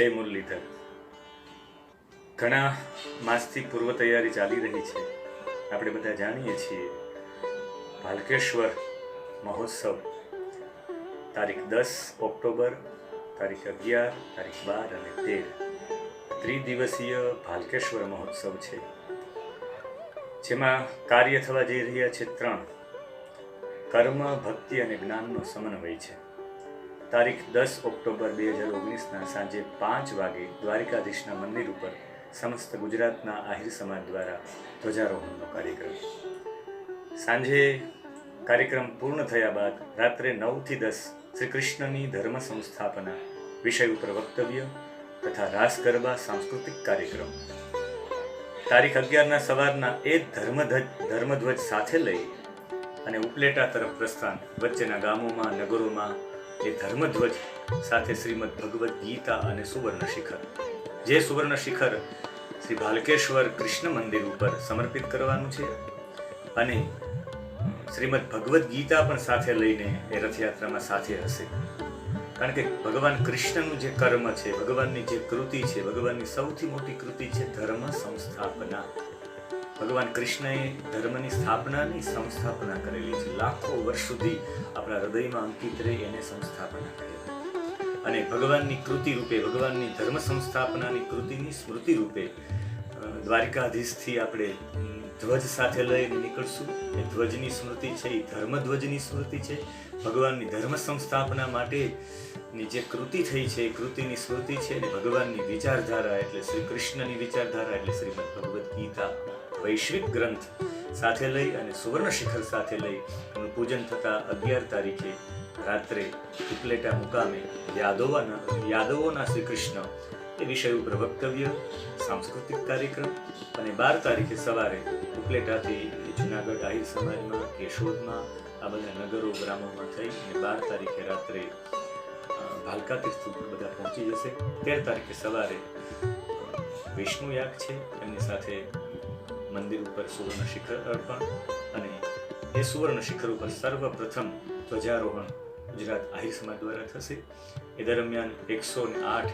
જય મુરલીધર. ઘણા માસથી પૂર્વ તૈયારી ચાલી રહી છે. આપણે બધા જાણીએ છીએ ભાલકેશ્વર મહોત્સવ તારીખ 10 ઓક્ટોબર, તારીખ 11, તારીખ 12 અને 13 ત્રિદિવસીય ભાલકેશ્વર મહોત્સવ છે, જેમાં કાર્ય થવા જઈ રહ્યા છે 3: કર્મ, ભક્તિ અને જ્ઞાનનો સમન્વય છે. તારીખ 10 ઓક્ટોબર 2019ના સાંજે 5 વાગે દ્વારિકાધીશના મંદિર ઉપર સમસ્ત ગુજરાતના આહિર સમાજ દ્વારા ધ્વજારોહણનો કાર્યક્રમ. સાંજે કાર્યક્રમ પૂર્ણ થયા બાદ રાત્રે 9 થી 10 શ્રી કૃષ્ણની ધર્મ સંસ્થાપના વિષય ઉપર વક્તવ્ય તથા રાસ ગરબા સાંસ્કૃતિક કાર્યક્રમ. તારીખ 11ના સવારના એ ધર્મધ્વજ સાથે લઈ અને ઉપલેટા તરફ પ્રસ્થાન. વચ્ચેના ગામોમાં, નગરોમાં એ ધર્મધ્વજ સાથે શ્રીમદ ભગવદ્ ગીતા અને સુવર્ણ શિખર, જે સુવર્ણ શિખર શ્રી ભાલકેશ્વર કૃષ્ણ મંદિર ઉપર સમર્પિત કરવાનું છે, અને શ્રીમદ ભગવદ્ ગીતા પણ સાથે લઈને એ રથયાત્રામાં સાથે હશે. કારણ કે ભગવાન કૃષ્ણનું જે કર્મ છે, ભગવાનની જે કૃતિ છે, ભગવાનની સૌથી મોટી કૃતિ છે ધર્મ સંસ્થાપના. ભગવાન કૃષ્ણએ ધર્મની સ્થાપનાની સંસ્થાપના કરેલી છે. લાખો વર્ષ સુધી આપણા હૃદયમાં અંકિત રહી એને સંસ્થાપના કરેલી, અને ભગવાનની કૃતિ રૂપે, ભગવાનની ધર્મ સંસ્થાપનાની કૃતિની સ્મૃતિ રૂપે દ્વારિકાધીશથી આપણે ધ્વજ સાથે લઈને નીકળશું. એ ધ્વજની સ્મૃતિ છે, એ ધર્મધ્વજની સ્મૃતિ છે. ભગવાનની ધર્મ સંસ્થાપના માટેની જે કૃતિ થઈ છે એ કૃતિની સ્મૃતિ છે. અને ભગવાનની વિચારધારા એટલે શ્રી કૃષ્ણની વિચારધારા એટલે શ્રીમદ ભગવદ્ ગીતા વૈશ્વિક ગ્રંથ સાથે લઈ અને સુવર્ણ શિખર સાથે લઈ એનું પૂજન થતા 11 તારીખે રાત્રે ઉપલેટા મુકામે યાદવોના શ્રી કૃષ્ણ એ વિષય ઉપર વક્તવ્ય, સાંસ્કૃતિક કાર્યક્રમ. અને 12 તારીખે સવારે ઉપલેટાથી જુનાગઢ આહિર સમાજમાં, કેશોદમાં, આ બધા નગરો ગ્રામોમાં થઈ અને 12 તારીખે રાત્રે ભાલકા તીર્થ ઉપર બધા પહોંચી જશે. 13 તારીખે સવારે વિષ્ણુ યાગ છે, એમની સાથે મંદિર ઉપર સુવર્ણ શિખર અર્પણ, અને એ સુવર્ણ શિખર ઉપર સર્વપ્રથમ ધ્વજારોહણ ગુજરાત આહિર સમાજ દ્વારા થશે. એ દરમિયાન 108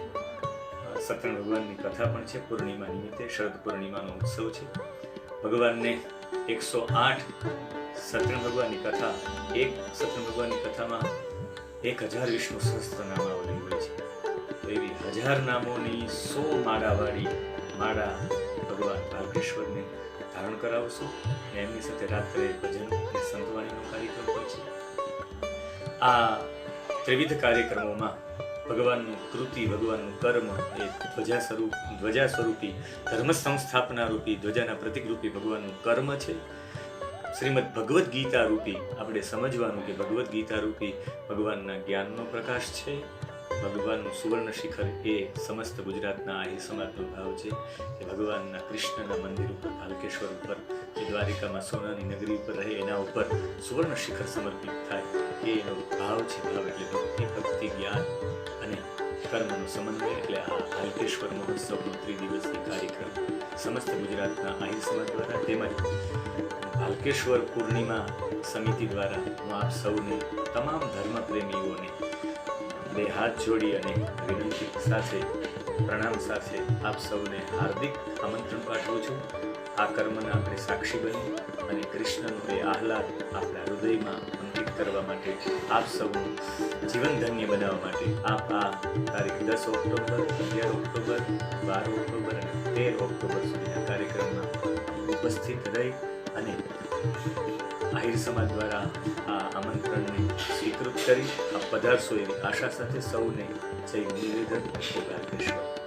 સત્યનારાયણ ભગવાનની કથા પણ છે. પૂર્ણિમા નિમિત્તે શરદ પૂર્ણિમાનો ઉત્સવ છે. ભગવાનને 108 સત્યનારાયણ ભગવાનની કથા, એક સત્યનારાયણ ભગવાનની કથામાં 1000 વિષ્ણુ સહસ્ત્ર નામાવલી હોય છે. તો એવી 1000 નામોની 100 માળાવાળી માળા ભગવાન ભાલકેશ્વરને ધારણ કરાવશો. અને એમની સાથે રાત્રે ભજન અને સંતવાણીનો કાર્યક્રમ પણ છે. આ ત્રિવિધ કાર્યક્રમોમાં ભગવાનનું કૃતિ, ભગવાનનું કર્મ એ ધ્વજા સ્વરૂપી, ધર્મ સંસ્થાપના રૂપી, ધ્વજાના પ્રતિક રૂપી ભગવાનનું કર્મ છે. શ્રીમદ ભગવદ્ ગીતા રૂપી આપણે સમજવાનું કે ભગવદ્ ગીતા રૂપી ભગવાનના જ્ઞાનનો પ્રકાશ છે. ભગવાનનું સુવર્ણ શિખર એ સમસ્ત ગુજરાતના આહિર સમાજનો ભાવ છે કે ભગવાનના કૃષ્ણના મંદિર ઉપર, ભાલકેશ્વર ઉપર, એ દ્વારિકામાં સોનાની નગરી ઉપર રહે એના ઉપર સુવર્ણ શિખર સમર્પિત થાય, એ એનો ભાવ છે. ભાવ એટલે ભક્તિ, જ્ઞાન અને કર્મનો સમન્વય. એટલે આ ભાલકેશ્વર મહોત્સવનો ત્રિદિવસીય કાર્યક્રમ સમસ્ત ગુજરાતના આહિર સમાજ દ્વારા, તેમજ ભાલકેશ્વર પૂર્ણિમા સમિતિ દ્વારા હું આપ સૌને, તમામ ધર્મ પ્રેમીઓને બે હાથ જોડી અને વિનંતી સાથે, પ્રણામ સાથે આપ સૌને હાર્દિક આમંત્રણ પાઠવું છું. આ કર્મના આપણે સાક્ષી બની અને કૃષ્ણનો એ આહલાદ આપણા હૃદયમાં અંકિત કરવા માટે, આપ સૌનું જીવન ધન્ય બનાવવા માટે આપ આ તારીખ 10 ઓક્ટોબર, 11 ઓક્ટોબર, 12 ઓક્ટોબર અને 13 ઓક્ટોબર સુધીના કાર્યક્રમમાં ઉપસ્થિત રહી અને આહિર સમાજ દ્વારા આ આમંત્રણને સ્વીકૃત કરી આપ પધારશો એવી આશા સાથે સૌને જય મુરલીધર, જય ભાલકેશ્વર.